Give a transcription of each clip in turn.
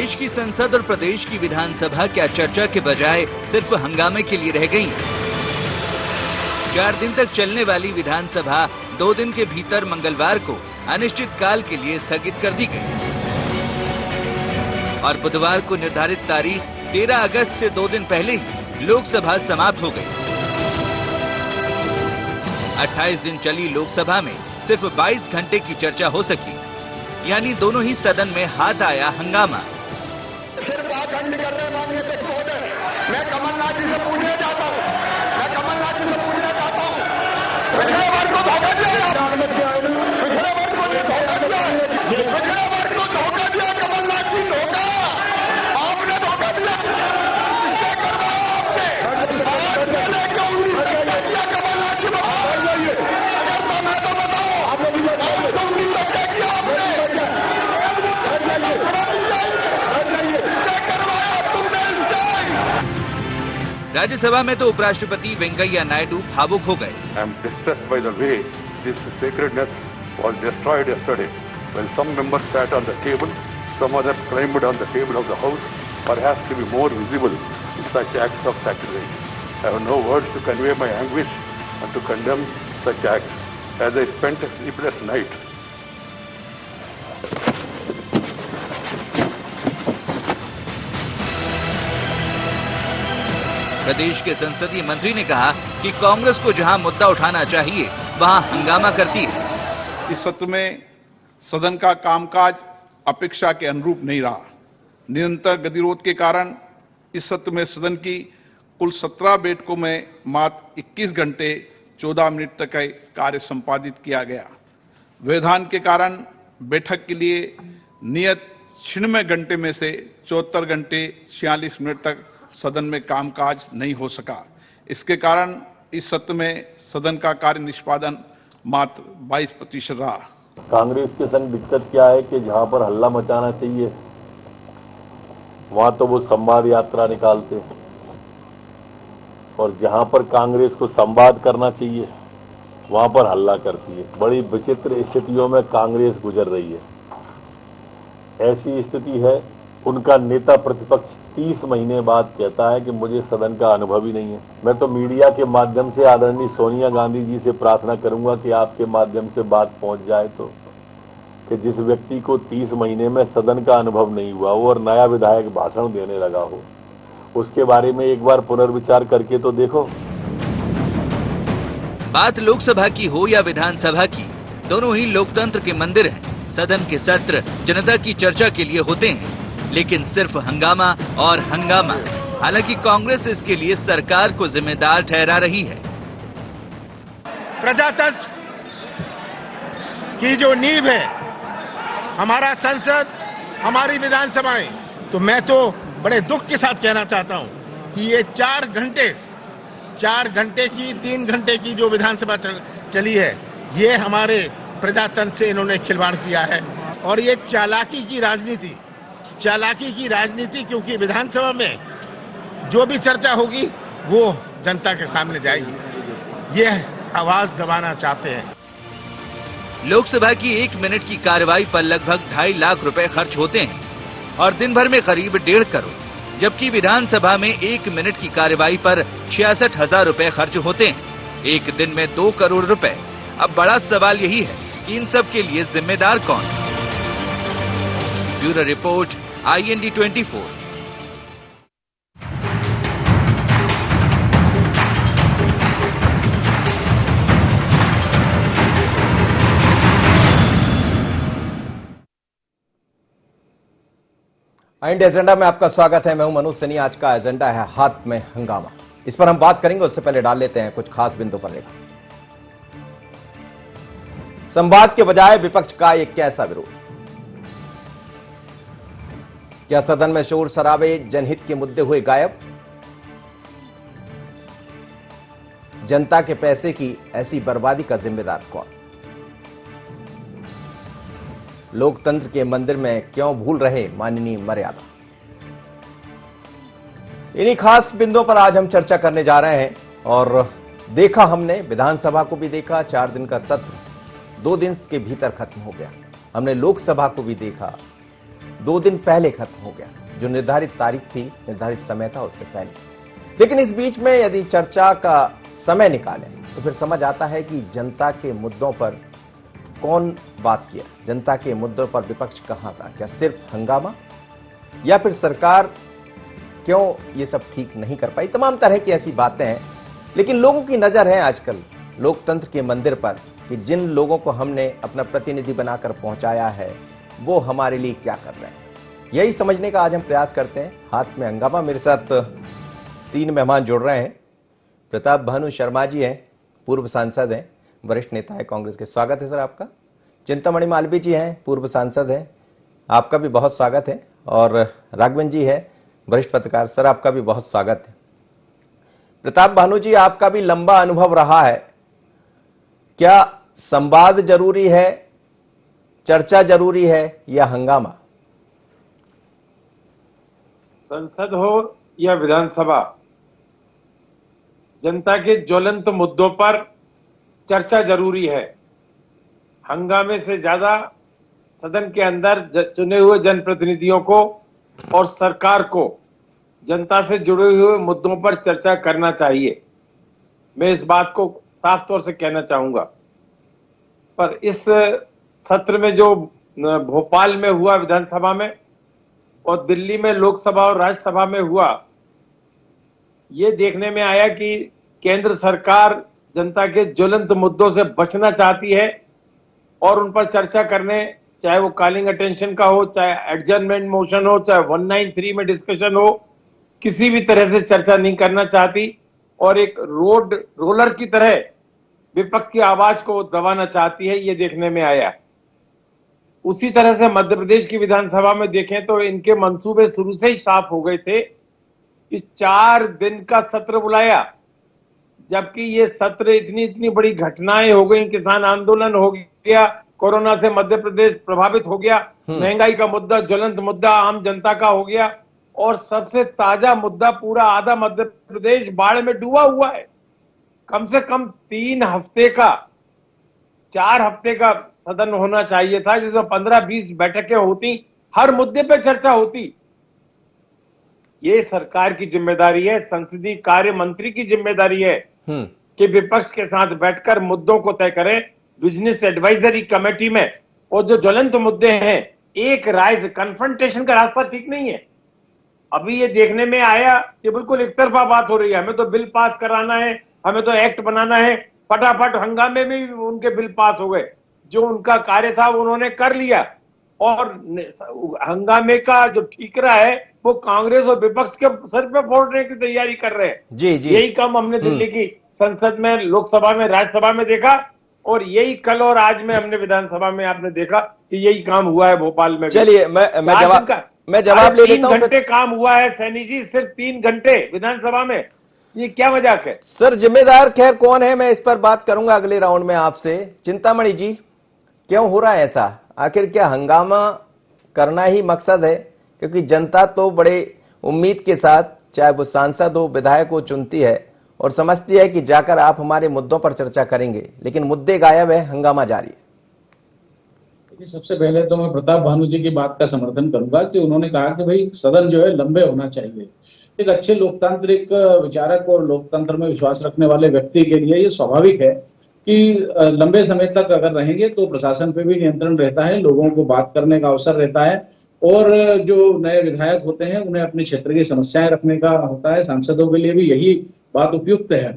देश की संसद और प्रदेश की विधानसभा क्या चर्चा के बजाय सिर्फ हंगामे के लिए रह गई? 4 दिन तक चलने वाली विधानसभा 2 दिन के भीतर मंगलवार को अनिश्चितकाल के लिए स्थगित कर दी गई और बुधवार को निर्धारित तारीख 13 अगस्त से 2 दिन पहले ही लोकसभा समाप्त हो गई। 28 दिन चली लोकसभा में सिर्फ 22 घंटे की चर्चा हो सकी, यानी दोनों ही सदन में हाथ आया हंगामा। सिर्फ आखंड कर रहे माननीय अध्यक्ष महोदय, मैं कमलनाथ जी से पूछना चाहता हूँ, पिछले वर्ग को धोखा दिया, पिछले वर्ग को धोखा दिया कमलनाथ जी, धोखा आपने धोखा दिया, इसके करवाया आपने, दिया कमलनाथ जी, अगर मैं तो बताओ आपने 19 तक क्या किया आपने, राज्यसभा में तो उपराष्ट्रपति वेंकैया नायडू भावुक हो गए। I am distressed by the way this sacredness was destroyed yesterday. When some members sat on the table, some others climbed on the table of the House, perhaps to be more visible in such acts of sacrilege. I have no words to convey my anguish and to condemn such acts. As I spent a sleepless night, प्रदेश के संसदीय मंत्री ने कहा कि कांग्रेस को जहां मुद्दा उठाना चाहिए वहां हंगामा करती है। इस सत्र में सदन का कामकाज अपेक्षा के अनुरूप नहीं रहा। निरंतर गतिरोध के कारण इस सत्र में सदन की कुल 17 बैठकों में मात्र 21 घंटे 14 मिनट तक का कार्य संपादित किया गया। व्यवधान के कारण बैठक के लिए नियत 96 घंटे में से 74 घंटे 46 मिनट तक सदन में कामकाज नहीं हो सका। इसके कारण इस सत्र में सदन का कार्य निष्पादन मात्र 22% रहा। कांग्रेस के संग दिक्कत क्या है कि जहां पर हल्ला मचाना चाहिए वहां तो वो संवाद यात्रा निकालते हैं और जहां पर कांग्रेस को संवाद करना चाहिए वहां पर हल्ला करती है। बड़ी विचित्र स्थितियों में कांग्रेस गुजर रही है। ऐसी स्थिति है, उनका नेता प्रतिपक्ष 30 महीने बाद कहता है कि मुझे सदन का अनुभव ही नहीं है। मैं तो मीडिया के माध्यम से आदरणीय सोनिया गांधी जी से प्रार्थना करूंगा कि आपके माध्यम से बात पहुंच जाए तो कि जिस व्यक्ति को 30 महीने में सदन का अनुभव नहीं हुआ हो और नया विधायक भाषण देने लगा हो, उसके बारे में एक बार पुनर्विचार करके तो देखो। बात लोकसभा की हो या विधानसभा की, दोनों ही लोकतंत्र के मंदिर हैं। सदन के सत्र जनता की चर्चा के लिए होते हैं, लेकिन सिर्फ हंगामा और हंगामा। हालांकि कांग्रेस इसके लिए सरकार को जिम्मेदार ठहरा रही है। प्रजातंत्र की जो नींव है, हमारा संसद, हमारी विधानसभाएं, तो मैं तो बड़े दुख के साथ कहना चाहता हूं कि ये 4 घंटे की 3 घंटे की जो विधानसभा चली है, ये हमारे प्रजातंत्र से इन्होंने खिलवाड़ किया है। और ये चालाकी की राजनीति, क्योंकि विधानसभा में जो भी चर्चा होगी वो जनता के सामने जाएगी। ये आवाज दबाना चाहते हैं। लोकसभा की 1 मिनट की कार्रवाई पर लगभग 2.5 लाख रुपए खर्च होते हैं और दिन भर में करीब 1.5 करोड़, जबकि विधानसभा में 1 मिनट की कार्रवाई पर 66,000 रुपए खर्च होते हैं। एक दिन में 2 करोड़ रुपए। अब बड़ा सवाल यही है कि इन सब के लिए जिम्मेदार कौन? Bureau report, IND 24। IND agenda में आपका स्वागत है। मैं हूं मनोज सनी। आज का एजेंडा है हाथ में हंगामा। इस पर हम बात करेंगे, उससे पहले डाल लेते हैं कुछ खास बिंदु पर रेखा। संवाद के बजाय विपक्ष का एक कैसा विरोध? क्या सदन में शोर शराबे जनहित के मुद्दे हुए गायब? जनता के पैसे की ऐसी बर्बादी का जिम्मेदार कौन? लोकतंत्र के मंदिर में क्यों भूल रहे माननीय मर्यादा? इन्हीं खास बिंदुओं पर आज हम चर्चा करने जा रहे हैं। और देखा हमने, विधानसभा को भी देखा, 4 दिन का सत्र 2 दिन के भीतर खत्म हो गया। हमने लोकसभा को भी देखा, 2 दिन पहले खत्म हो गया, जो निर्धारित तारीख थी, निर्धारित समय था उससे पहले। लेकिन इस बीच में यदि चर्चा का समय निकालें तो फिर समझ आता है कि जनता के मुद्दों पर कौन बात किया, जनता के मुद्दों पर विपक्ष कहां था। क्या सिर्फ हंगामा, या फिर सरकार क्यों ये सब ठीक नहीं कर पाई। तमाम तरह की ऐसी बातें हैं, लेकिन लोगों की नजर है आजकल लोकतंत्र के मंदिर पर कि जिन लोगों को हमने अपना प्रतिनिधि बनाकर पहुंचाया है वो हमारे लिए क्या कर रहे हैं। यही समझने का आज हम प्रयास करते हैं। हाथ में हंगामा। मेरे साथ 3 मेहमान जुड़ रहे हैं। प्रताप भानु शर्मा जी हैं, पूर्व सांसद हैं, वरिष्ठ नेता है कांग्रेस के। स्वागत है सर आपका। चिंतामणि मालवीय जी हैं, पूर्व सांसद हैं, आपका भी बहुत स्वागत है। और राघवन जी है, वरिष्ठ पत्रकार, सर आपका भी बहुत स्वागत है। प्रताप भानु जी, आपका भी लंबा अनुभव रहा है, क्या संवाद जरूरी है, चर्चा जरूरी है या हंगामा? संसद हो या विधानसभा, जनता के ज्वलंत मुद्दों पर चर्चा जरूरी है। हंगामे से ज्यादा सदन के अंदर चुने हुए जनप्रतिनिधियों को और सरकार को जनता से जुड़े हुए मुद्दों पर चर्चा करना चाहिए। मैं इस बात को साफ तौर से कहना चाहूंगा। पर इस सत्र में जो भोपाल में हुआ विधानसभा में और दिल्ली में लोकसभा और राज्यसभा में हुआ, ये देखने में आया कि केंद्र सरकार जनता के ज्वलंत मुद्दों से बचना चाहती है और उन पर चर्चा करने, चाहे वो कॉलिंग अटेंशन का हो, चाहे एडजर्नमेंट मोशन हो, चाहे 193 में डिस्कशन हो, किसी भी तरह से चर्चा नहीं करना चाहती और एक रोलर की तरह विपक्ष की आवाज को दबाना चाहती है। ये देखने में आया। उसी तरह से मध्य प्रदेश की विधानसभा में देखें तो इनके मंसूबे शुरू से ही साफ हो गए थे कि 4 दिन का सत्र बुलाया, जबकि ये सत्र इतनी बड़ी घटनाएं हो गई, किसान आंदोलन हो गया, कोरोना से मध्य प्रदेश प्रभावित हो गया, महंगाई का मुद्दा, ज्वलंत मुद्दा आम जनता का हो गया और सबसे ताजा मुद्दा पूरा आधा मध्य प्रदेश बाढ़ में डूबा हुआ है। कम से कम 3 हफ्ते का, 4 हफ्ते का सदन होना चाहिए था, जिसमें 15-20 बैठकें होती, हर मुद्दे पे चर्चा होती। ये सरकार की जिम्मेदारी है, संसदीय कार्य मंत्री की जिम्मेदारी है कि विपक्ष के साथ बैठकर मुद्दों को तय करें। बिजनेस एडवाइजरी कमेटी में और जो ज्वलंत मुद्दे हैं, एक राय से कन्फ्रंटेशन का रास्ता ठीक नहीं है। अभी ये देखने में आया कि बिल्कुल एक तरफा बात हो रही है, हमें तो बिल पास कराना है, हमें तो एक्ट बनाना है, फटाफट हंगामे में भी उनके बिल पास हो गए। जो उनका कार्य था वो उन्होंने कर लिया और हंगामे का जो ठीकरा है वो कांग्रेस और विपक्ष के सर पे फोड़ने की तैयारी कर रहे हैं। जी जी। यही काम हमने दिल्ली की संसद में, लोकसभा में, राज्यसभा में देखा और यही कल और आज में हमने विधानसभा में आपने देखा कि यही काम हुआ है भोपाल में। चलिए मैं जवाब ले लेता हूं। 3 घंटे काम हुआ है सैनी जी, सिर्फ 3 घंटे विधानसभा में, ये क्या मजाक है? सर जिम्मेदार खैर कौन है, मैं इस पर बात करूंगा अगले राउंड में आपसे। चिंतामणि जी, क्यों हो रहा है ऐसा? आखिर क्या हंगामा करना ही मकसद है? क्योंकि जनता तो बड़े उम्मीद के साथ, चाहे वो सांसद हो, विधायक हो, चुनती है और समझती है कि जाकर आप हमारे मुद्दों पर चर्चा करेंगे, लेकिन मुद्दे गायब है, हंगामा जारी है। सबसे पहले तो मैं प्रताप भानु जी की बात का समर्थन करूंगा कि उन्होंने कहा कि भाई सदन जो है लंबे होना चाहिए। एक अच्छे लोकतांत्रिक विचारक और लोकतंत्र में विश्वास रखने वाले व्यक्ति के लिए ये स्वाभाविक है कि लंबे समय तक अगर रहेंगे तो प्रशासन पे भी नियंत्रण रहता है, लोगों को बात करने का अवसर रहता है और जो नए विधायक होते हैं उन्हें अपने क्षेत्र की समस्याएं रखने का होता है। सांसदों के लिए भी यही बात उपयुक्त है।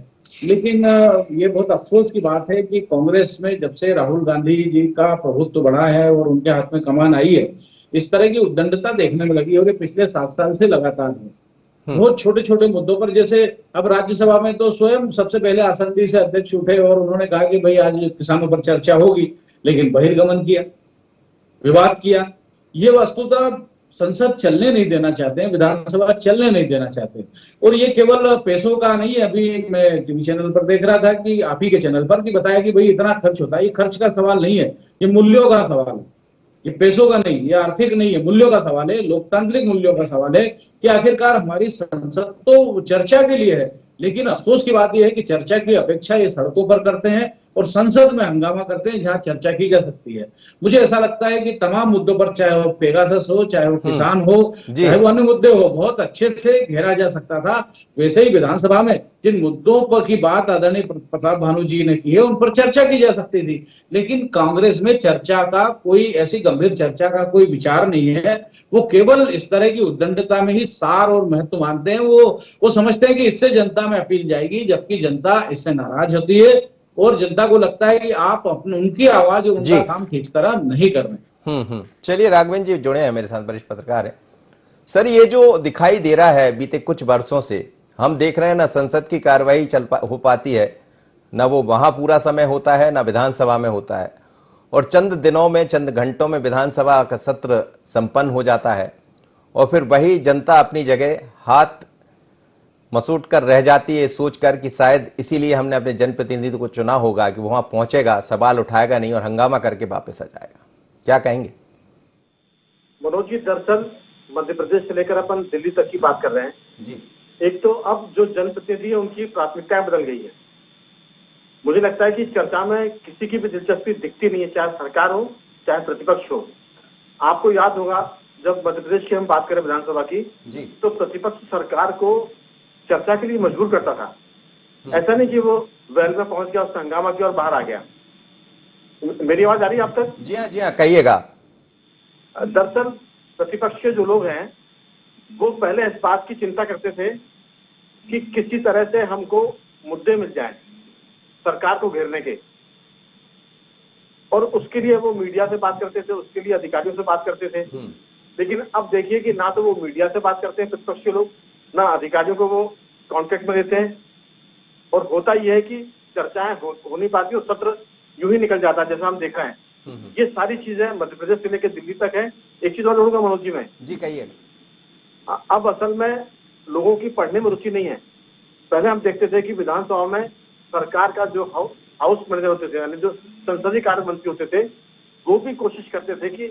लेकिन ये बहुत अफसोस की बात है कि कांग्रेस में जब से राहुल गांधी जी का प्रभुत्व बढ़ा है और उनके हाथ में कमान आई है, इस तरह की उद्दंडता देखने में लगी है। पिछले 7 साल से लगातार है। बहुत छोटे छोटे मुद्दों पर, जैसे अब राज्यसभा में तो स्वयं सबसे पहले आसंदी से अध्यक्ष उठे और उन्होंने कहा कि भाई आज किसानों पर चर्चा होगी, लेकिन बहिर्गमन किया, विवाद किया। ये वस्तुतः संसद चलने नहीं देना चाहते हैं, विधानसभा चलने नहीं देना चाहते। और ये केवल पैसों का नहीं है। अभी मैं टीवी चैनल पर देख रहा था कि आप ही के चैनल पर कि बताया कि भाई इतना खर्च होता है। ये खर्च का सवाल नहीं है, ये मूल्यों का सवाल है, ये पैसों का नहीं, ये आर्थिक नहीं है, मूल्यों का सवाल है, लोकतांत्रिक मूल्यों का सवाल है कि आखिरकार हमारी संसद तो चर्चा के लिए है, लेकिन अफसोस की बात यह है कि चर्चा की अपेक्षा ये सड़कों पर करते हैं और संसद में हंगामा करते हैं जहां चर्चा की जा सकती है। मुझे ऐसा लगता है कि तमाम मुद्दों पर, चाहे वो पेगासस हो, चाहे वो किसान हो, जी। चाहे वो अन्य मुद्दे हो, बहुत अच्छे से घेरा जा सकता था। वैसे ही विधानसभा में जिन मुद्दों पर की बात आदरणीय प्रताप भानु जी ने की है उन पर चर्चा की जा सकती थी, लेकिन कांग्रेस में चर्चा का कोई, ऐसी गंभीर चर्चा का कोई विचार नहीं है। वो केवल इस तरह की उद्दंडता में ही सार और महत्व मानते हैं। वो समझते हैं कि इससे जनता में अपील जाएगी, जबकि जनता इससे नाराज होती है और जनता को लगता है कि आप अपने उनकी आवाज और उनका काम ठीक तरह नहीं कर रहे। चलिए, राघवेंद्र जी जुड़े हैं मेरे साथ, वरिष्ठ पत्रकार है। सर, ये जो दिखाई दे रहा है बीते कुछ वर्षों से, हम देख रहे हैं ना संसद की कार्यवाही हो पाती है, ना वो वहां पूरा समय होता है, ना विधानसभा में होता है, और चंद दिनों में, चंद घंटों में विधानसभा का सत्र संपन्न हो जाता है और फिर वही जनता अपनी जगह हाथ मसूट कर रह जाती है, सोचकर कि शायद इसीलिए हमने अपने जनप्रतिनिधि को चुना होगा कि वहां पहुंचेगा, सवाल उठाएगा नहीं और हंगामा करके वापस आ जाएगा। क्या कहेंगे मनोज जी? दरअसल मध्य प्रदेश से लेकर अपन दिल्ली तक की बात कर रहे हैं जी। एक तो अब जो जनप्रतिनिधि है उनकी प्राथमिकताएं बदल गई है। मुझे लगता है कि चर्चा में किसी की भी दिलचस्पी दिखती नहीं है, चाहे सरकार हो चाहे प्रतिपक्ष हो। आपको याद होगा जब मध्य प्रदेश की हम बात करें विधानसभा की जी, तो प्रतिपक्ष सरकार को चर्चा के लिए मजबूर करता था। ऐसा नहीं कि वो वेल में पहुंच गया, उसने हंगामा किया और बाहर आ गया। मेरी आवाज आ रही है आप तक? जी हाँ, कहिएगा। दरअसल प्रतिपक्ष के जो लोग हैं वो पहले इस बात की चिंता करते थे कि किसी तरह से हमको मुद्दे मिल जाएं सरकार को घेरने के, और उसके लिए वो मीडिया से बात करते थे, उसके लिए अधिकारियों से बात करते थे। लेकिन अब देखिए कि ना तो वो मीडिया से बात करते हैं प्रतिपक्ष के लोग, ना अधिकारियों को वो कॉन्टेक्ट में देते हैं, और होता यह है कि चर्चाएं हो नहीं पाती और सत्र यूं ही निकल जाता है जैसा हम देख रहे हैं। ये सारी चीजें मध्य प्रदेश से लेकर दिल्ली तक है। एक चीज और जोड़ूंगा मनोज जी, मैं जी कहिए। अब असल में लोगों की पढ़ने में रुचि नहीं है। पहले हम देखते थे कि विधानसभा में सरकार का जो हाउस मैनेजर होते थे, यानी जो संसदीय कार्य मंत्री होते थे, वो भी कोशिश करते थे कि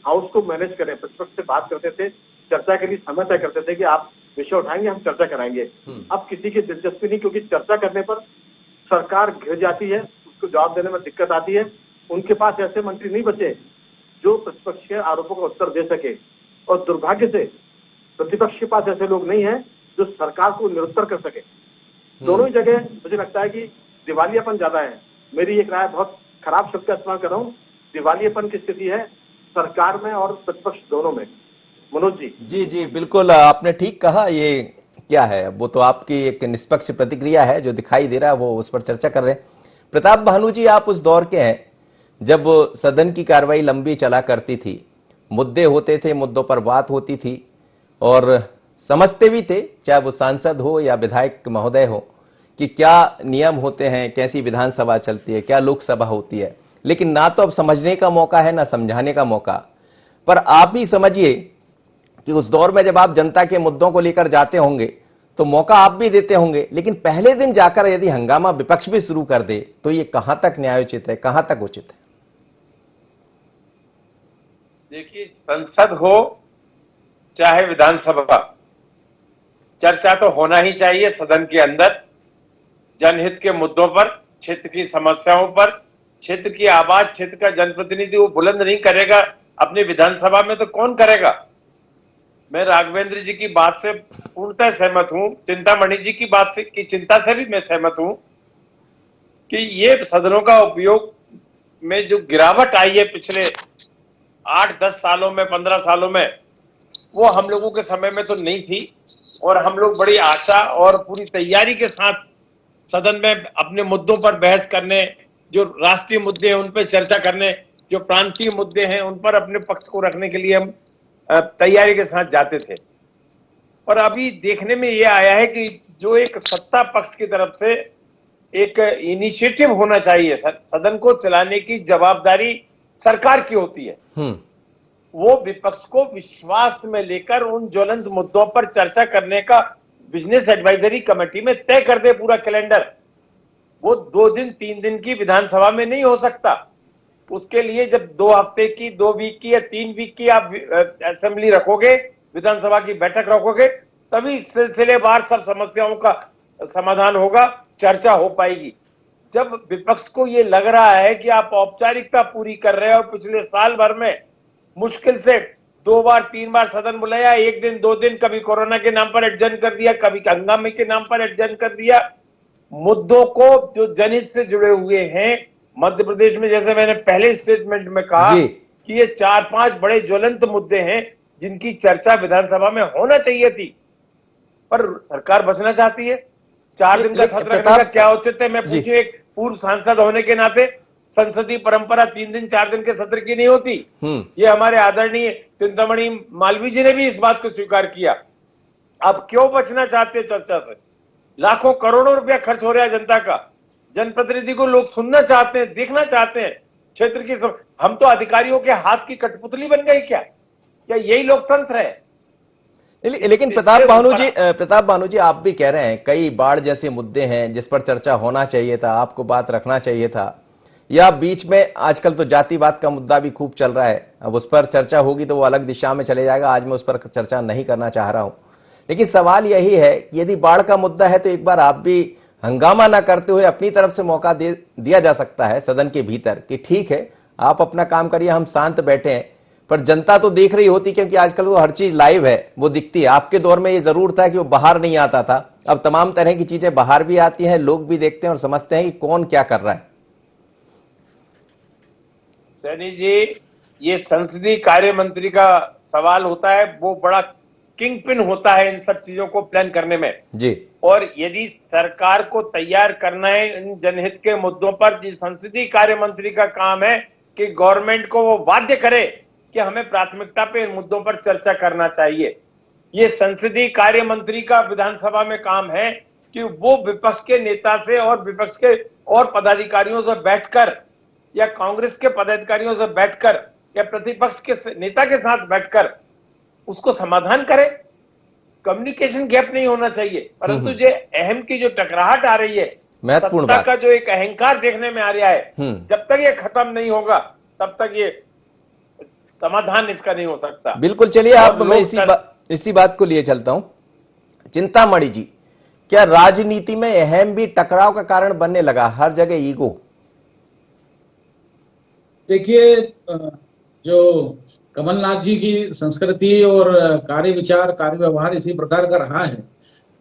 हाउस को मैनेज करें, प्रतिपक्ष से बात करते थे, चर्चा के लिए समय तय करते थे कि आप विषय उठाएंगे, हम चर्चा कराएंगे। अब किसी की दिलचस्पी नहीं, क्योंकि चर्चा करने पर सरकार घिर जाती है, उसको जवाब देने में दिक्कत आती है। उनके पास ऐसे मंत्री नहीं बचे जो प्रतिपक्ष के आरोपों का उत्तर दे सके, और दुर्भाग्य से प्रतिपक्ष के पास ऐसे लोग नहीं हैं जो सरकार को निरुत्तर कर सके। दोनों ही जगह मुझे लगता है कि दिवालियापन ज्यादा है। मेरी एक राय, बहुत खराब शब्द का इस्तेमाल कर रहा हूँ, दिवालियापन की स्थिति है सरकार में और प्रतिपक्ष दोनों में। मनोज जी। जी जी बिल्कुल, आपने ठीक कहा। ये क्या है, वो तो आपकी एक निष्पक्ष प्रतिक्रिया है, जो दिखाई दे रहा है वो उस पर चर्चा कर रहे हैं। प्रताप भानु जी, आप उस दौर के हैं जब सदन की कार्रवाई लंबी चला करती थी, मुद्दे होते थे, मुद्दों पर बात होती थी और समझते भी थे, चाहे वो सांसद हो या विधायक महोदय हो, कि क्या नियम होते हैं, कैसी विधानसभा चलती है, क्या लोकसभा होती है। लेकिन ना तो अब समझने का मौका है, ना समझाने का मौका। पर आप ही समझिए कि उस दौर में जब आप जनता के मुद्दों को लेकर जाते होंगे तो मौका आप भी देते होंगे, लेकिन पहले दिन जाकर यदि हंगामा विपक्ष भी शुरू कर दे तो ये कहां तक न्यायोचित है, कहां तक उचित है? देखिए, संसद हो चाहे विधानसभा, चर्चा तो होना ही चाहिए सदन के अंदर, जनहित के मुद्दों पर, क्षेत्र की समस्याओं पर। क्षेत्र की आवाज, क्षेत्र का जनप्रतिनिधि वो बुलंद नहीं करेगा अपनी विधानसभा में तो कौन करेगा? मैं राघवेंद्र जी की बात से पूर्णतः सहमत हूं, चिंतामणि जी की बात से की चिंता से भी मैं सहमत हूं कि ये सदनों का उपयोग में जो गिरावट आई है पिछले 8-10 सालों में, 15 सालों में, वो हम लोगों के समय में तो नहीं थी। और हम लोग बड़ी आशा और पूरी तैयारी के साथ सदन में अपने मुद्दों पर बहस करने, जो राष्ट्रीय मुद्दे हैं उन पर चर्चा करने, जो प्रांतीय मुद्दे हैं उन पर अपने पक्ष को रखने के लिए हम तैयारी के साथ जाते थे। और अभी देखने में ये आया है कि जो एक सत्ता पक्ष की तरफ से एक इनिशिएटिव होना चाहिए, सदन को चलाने की जवाबदारी सरकार की होती है, वो विपक्ष को विश्वास में लेकर उन ज्वलंत मुद्दों पर चर्चा करने का बिजनेस एडवाइजरी कमेटी में तय कर दे पूरा कैलेंडर। वो 2 दिन 3 दिन की विधानसभा में नहीं हो सकता। उसके लिए जब 2 हफ्ते की, 2 वीक की या 3 वीक की आप असेंबली रखोगे, विधानसभा की बैठक रखोगे, तभी सिलसिलेवार सब समस्याओं का समाधान होगा, चर्चा हो पाएगी। जब विपक्ष को ये लग रहा है कि आप औपचारिकता पूरी कर रहे हो, पिछले साल भर में मुश्किल से 2 बार 3 बार सदन बुलाया, 1 दिन 2 दिन, कभी कोरोना के नाम पर एडजर्न कर दिया, कभी हंगामे के नाम पर एडजर्न कर दिया। मुद्दों को जो जनहित से जुड़े हुए हैं, मध्य प्रदेश में जैसे मैंने पहले स्टेटमेंट में कहा कि ये 4-5 बड़े ज्वलंत मुद्दे हैं जिनकी चर्चा विधानसभा में होना चाहिए थी, पर सरकार बचना चाहती है। 4 दिन का सत्र रखने का क्या औचित्य है? मैं पूछूं, एक पूर्व सांसद होने के नाते, संसदीय परंपरा 3 दिन 4 दिन के सत्र की नहीं होती। ये हमारे आदरणीय चिंतामणि मालवीय जी ने भी इस बात को स्वीकार किया। अब क्यों बचना चाहते हैं चर्चा से? लाखों करोड़ों रुपया खर्च हो रहा है जनता का, जनप्रतिनिधि को लोग सुनना चाहते हैं, देखना चाहते हैं क्षेत्र की हम तो अधिकारियों के हाथ की कठपुतली बन गई क्या यही लोकतंत्र है? लेकिन प्रताप भानु जी आप भी कह रहे हैं कई बाढ़ जैसे मुद्दे हैं जिस पर चर्चा होना चाहिए था, आपको बात रखना चाहिए था, या बीच में आजकल तो जातिवाद का मुद्दा भी खूब चल रहा है, अब उस पर चर्चा होगी तो वो अलग दिशा में चले जाएगा, आज मैं उस पर चर्चा नहीं करना चाह रहा हूं। लेकिन सवाल यही है कि यदि बाढ़ का मुद्दा है तो एक बार आप भी हंगामा ना करते हुए अपनी तरफ से मौका दिया जा सकता है सदन के भीतर कि ठीक है आप अपना काम करिए, हम शांत बैठे हैं, पर जनता तो देख रही होती, क्योंकि आजकल वो हर चीज लाइव है, वो दिखती है। आपके दौर में ये जरूर था कि वो बाहर नहीं आता था, अब तमाम तरह की चीजें बाहर भी आती हैं, लोग भी देखते हैं और समझते हैं कि कौन क्या कर रहा है। सैनी जी, ये संसदीय कार्य मंत्री का सवाल होता है, वो बड़ा किंग पिन होता है इन सब चीजों को प्लान करने में जी। और यदि सरकार को तैयार करना है इन जनहित के मुद्दों पर, जिस संसदीय कार्य मंत्री का काम है कि गवर्नमेंट को वो बाध्य करे कि हमें प्राथमिकता पे इन मुद्दों पर चर्चा करना चाहिए। ये संसदीय कार्य मंत्री का विधानसभा में काम है कि वो विपक्ष के नेता से और विपक्ष के और पदाधिकारियों से बैठकर या कांग्रेस के पदाधिकारियों से बैठकर या प्रतिपक्ष के नेता के साथ बैठकर उसको समाधान करे। कम्युनिकेशन गैप नहीं होना चाहिए, परंतु जो अहम की जो टकराहट आ रही है, सत्ता का जो एक अहंकार देखने में आ रहा है, जब तक ये खत्म नहीं होगा तब तक ये समाधान इसका नहीं हो सकता। बिल्कुल, चलिए आप मैं इसी बात को लिए चलता हूं। चिंतामणि जी, क्या राजनीति में अहम भी टकराव का कारण बनने लगा, हर जगह ईगो? देखिए, जो कमलनाथ जी की संस्कृति और कार्य विचार कार्य व्यवहार इसी प्रकार का रहा है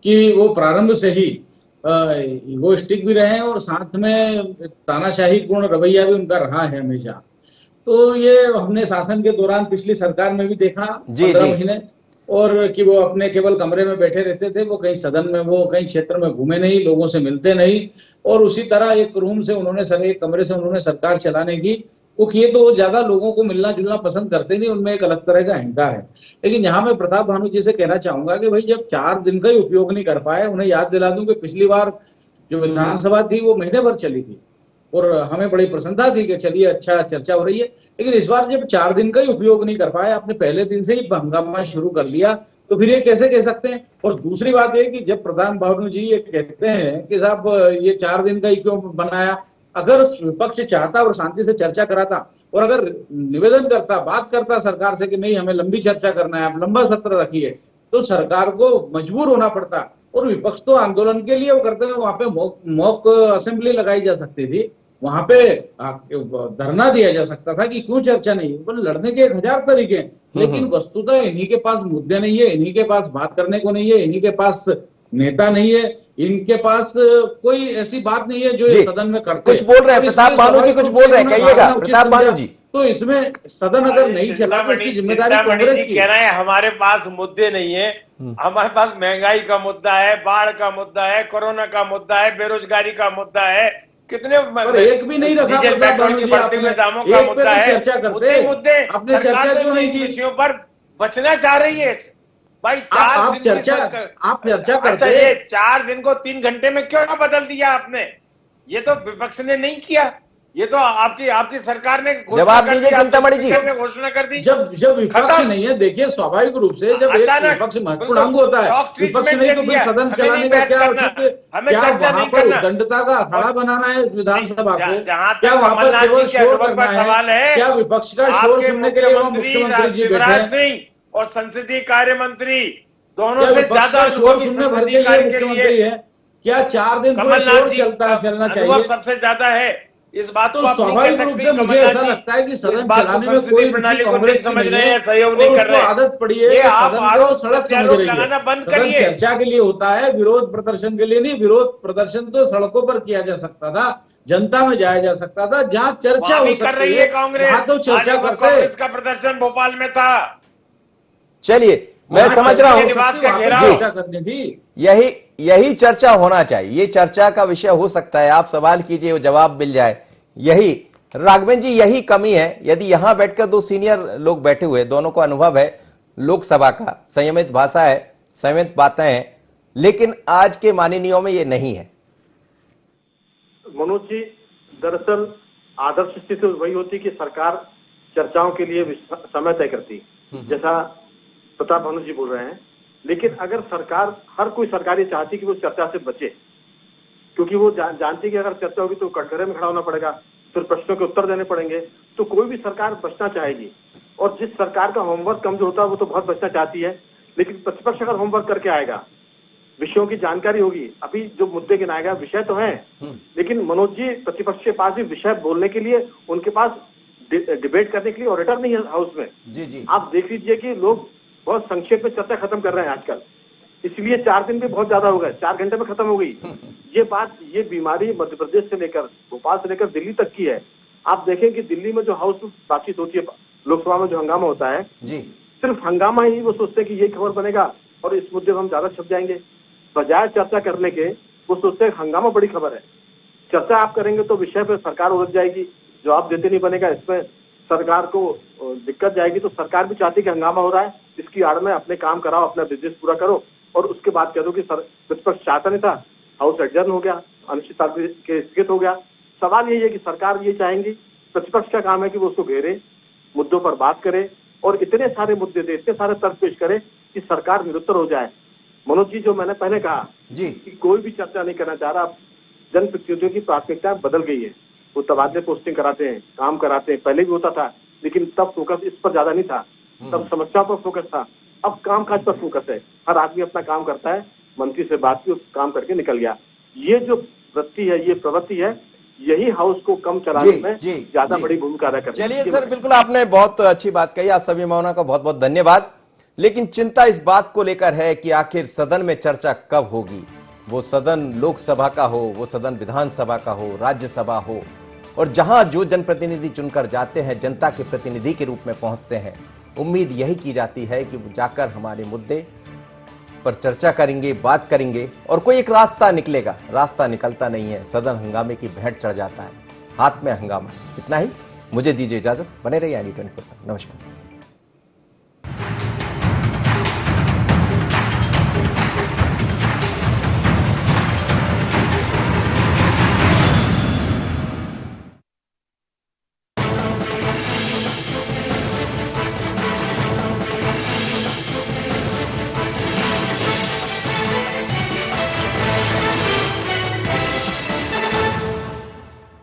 कि वो प्रारंभ से ही ईगोइस्टिक भी रहे हैं और साथ में तानाशाही पूर्ण रवैया भी उनका रहा है हमेशा। तो ये हमने शासन के दौरान पिछली सरकार में भी देखा 15 महीने, और कि वो अपने केवल कमरे में बैठे रहते थे, वो कहीं सदन में, वो कहीं क्षेत्र में घूमे नहीं, लोगों से मिलते नहीं, और उसी तरह एक रूम से एक कमरे से उन्होंने सरकार चलाने की वो किए। तो ज्यादा लोगों को मिलना जुलना पसंद करते नहीं, उनमें एक अलग तरह का अहंकार है। लेकिन यहाँ मैं प्रताप भानु जी से कहना चाहूंगा कि भाई जब 4 दिन का ही उपयोग नहीं कर पाए, उन्हें याद दिला दूं कि पिछली बार जो विधानसभा थी वो महीने भर चली थी और हमें बड़ी प्रसन्नता थी कि चलिए अच्छा चर्चा हो रही है। लेकिन इस बार जब 4 दिन का ही उपयोग नहीं कर पाए, आपने पहले दिन से ही हंगामा शुरू कर दिया, तो फिर ये कैसे कह सकते हैं? और दूसरी बात ये कि जब प्रधान भानु जी ये कहते हैं कि साहब ये 4 दिन का ही क्यों बनाया, अगर विपक्ष चाहता और शांति से चर्चा कराता और अगर निवेदन करता, बात करता सरकार से कि नहीं हमें लंबी चर्चा करना है, आप लंबा सत्र रखिए, तो सरकार को मजबूर होना पड़ता। और विपक्ष तो आंदोलन के लिए वो करते हैं, वहां पे मॉक असेंबली लगाई जा सकती थी, वहां पे धरना दिया जा सकता था कि क्यों चर्चा नहीं। तो लड़ने के 1000 तरीके हैं, लेकिन वस्तुतः इन्हीं के पास मुद्दे नहीं है, इन्हीं के पास बात करने को नहीं है, इन्हीं के पास नेता नहीं है, इनके पास कोई ऐसी बात नहीं है जो ये सदन में करते। कुछ बोल रहे हैं प्रताप भानु जी, कुछ बोल रहे हैं, कहिएगा प्रताप भानु जी। तो इसमें सदन अगर नहीं चला तो इसकी जिम्मेदारी कांग्रेस की। कह रहे हैं हमारे पास मुद्दे नहीं है, हमारे पास महंगाई का मुद्दा है, बाढ़ का मुद्दा है, कोरोना का मुद्दा है, बेरोजगारी का मुद्दा है, कितने एक भी नहीं रखा, डीजल पेट्रोल की बढ़ती हुई दामों का मुद्दा है, मुद्दे आपने चर्चा क्यों नहीं की? विषयों पर बचना चाह रही है भाई। आप चर्चा करते, अच्छा ये 4 दिन को 3 घंटे में क्यों बदल दिया आपने? ये तो विपक्ष ने नहीं किया, ये तो आपकी सरकार ने जवाब दीजिए चिंतामणि जी, घोषणा कर दी। जब विपक्ष नहीं है, देखिए स्वाभाविक रूप से जब एक विपक्ष महत्वपूर्ण अंग होता है, विपक्ष नहीं तो फिर सदन चलाने का क्या वहां पर उद्दंडता का अखाड़ा बनाना है इस विधानसभा को? क्या वहां पर केवल शोर करना है? क्या विपक्ष का शोर सुनने के लिए वहाँ मुख्यमंत्री जी बैठे हैं और संसदीय कार्य मंत्री दोनों से ज्यादा शोर सुनने भर के लिए मुख्यमंत्री है? क्या 4 दिन पूरा कमलनाथ शोर जी चलना अनुभव चाहिए? सबसे ज्यादा है इस बात तो को। स्वाभाविक रूप से मुझे ऐसा लगता है कि सदन चलाने में कोई रुचि कांग्रेस की समझ नहीं रहे है हैं, सहयोग और नहीं कर उसको रहे। आदत पड़ी है ये कि आप सदन को आरोप सड़क समझ प्रत्यारोप रही लगाना है। बंद सदन करिए। चर्चा के लिए होता है, विरोध प्रदर्शन के लिए नहीं। विरोध प्रदर्शन तो सड़कों पर किया जा सकता था, जनता में जाया जा सकता था, जहां चर्चा वहां हो भी कर सकती रही है है कांग्रेस। वहां तो आज चर्चा देखो करते। कांग्रेस का प्रदर्शन भोपाल में था। चलिए, मैं वहां समझ चर्चा रहा हो हूं निवास सकती, का वहां पे घेराव। चर्चा करनी थी। यही चर्चा होना चाहिए। ये चर्चा का विषय हो सकता है। आप सवाल कीजिए, वो जवाब मिल जाए। यही राघवेंद्र जी, यही कमी है। यदि यहां बैठकर दो सीनियर लोग बैठे हुए, दोनों को अनुभव है लोकसभा का, संयमित भाषा है, संयमित बातें हैं, लेकिन आज के माननीयों में ये नहीं है। मनोज जी, दरअसल आदर्श स्थिति वही होती कि सरकार चर्चाओं के लिए समय तय करती, जैसा प्रताप भानु जी बोल रहे हैं। लेकिन अगर सरकार, हर कोई सरकार ये चाहती कि वो चर्चा से बचे, क्योंकि वो जानती कि अगर चर्चा होगी तो कटघरे में खड़ा होना पड़ेगा, फिर प्रश्नों के उत्तर देने पड़ेंगे, तो कोई भी सरकार बचना चाहेगी। और जिस सरकार का होमवर्क कम जो होता है वो तो बहुत बचना चाहती है। लेकिन प्रतिपक्ष अगर होमवर्क करके आएगा, विषयों की जानकारी होगी, अभी जो मुद्दे गिनाएगा विषय तो है, लेकिन मनोज जी प्रतिपक्ष के पास भी विषय बोलने के लिए, उनके पास डिबेट करने के लिए ऑडिटर नहीं है हाउस में। जी। आप देख लीजिए कि लोग बहुत संक्षेप में चर्चा खत्म कर रहे हैं आजकल, इसलिए 4 दिन भी बहुत ज्यादा हो गए, 4 घंटे में खत्म हो गई। ये बीमारी मध्य प्रदेश से लेकर भोपाल से लेकर दिल्ली तक की है। आप देखें कि दिल्ली में जो हाउस में बातचीत होती है, लोकसभा में जो हंगामा होता है, जी, सिर्फ हंगामा ही वो सोचते हैं कि यही खबर बनेगा और इस मुद्दे पर हम ज्यादा छप जाएंगे। बजाय चर्चा करने के वो सोचते हैं हंगामा बड़ी खबर है। चर्चा आप करेंगे तो विषय पर सरकार उलझ जाएगी, जवाब देते नहीं बनेगा, इसमें सरकार को दिक्कत जाएगी। तो सरकार भी चाहती है कि हंगामा हो रहा है, इसकी आड़ में अपने काम कराओ, अपना बिजनेस पूरा करो, और उसके बाद कह दो कि प्रतिपक्ष चाहता नहीं था, हाउस एडजर्न हो गया, अनिश्चितकाल के स्थगित हो गया। सवाल यही है कि सरकार ये चाहेंगी, प्रतिपक्ष का काम है कि वो उसको घेरे, मुद्दों पर बात करे और इतने सारे मुद्दे दे, इतने सारे तर्क पेश करे कि सरकार निरुत्तर हो जाए। मनोज जी, जो मैंने पहले कहा जी कि कोई भी चर्चा नहीं करना चाह रहा, जनप्रतिनिधियों की प्राथमिकता बदल गई है। वो तबादले पोस्टिंग कराते हैं, काम कराते हैं, पहले भी होता था, लेकिन तब फोकस इस पर ज्यादा नहीं था, तब समस्या पर फोकस था। अब काम काज पर फोकस है, हर आदमी अपना काम करता है, मंत्री से बात की, काम करके निकल गया। ये जो वृत्ति है, ये प्रवृत्ति है, यही हाउस को कम चलाने में ज्यादा बड़ी भूमिका अदा करती है। चलिए सर, बिल्कुल आपने बहुत अच्छी बात कही। आप सभी मौना का बहुत बहुत धन्यवाद। लेकिन चिंता इस बात को लेकर है कि आखिर सदन में चर्चा कब होगी। वो सदन लोकसभा का हो, वो सदन विधानसभा का हो, राज्यसभा हो, और जहां जो जनप्रतिनिधि चुनकर जाते हैं, जनता के प्रतिनिधि के रूप में पहुंचते हैं, उम्मीद यही की जाती है कि वो जाकर हमारे मुद्दे पर चर्चा करेंगे, बात करेंगे और कोई एक रास्ता निकलेगा। रास्ता निकलता नहीं है, सदन हंगामे की भेंट चढ़ जाता है, हाथ में हंगामा। इतना ही, मुझे दीजिए इजाजत। बने रहिए IND 24 पर। नमस्कार।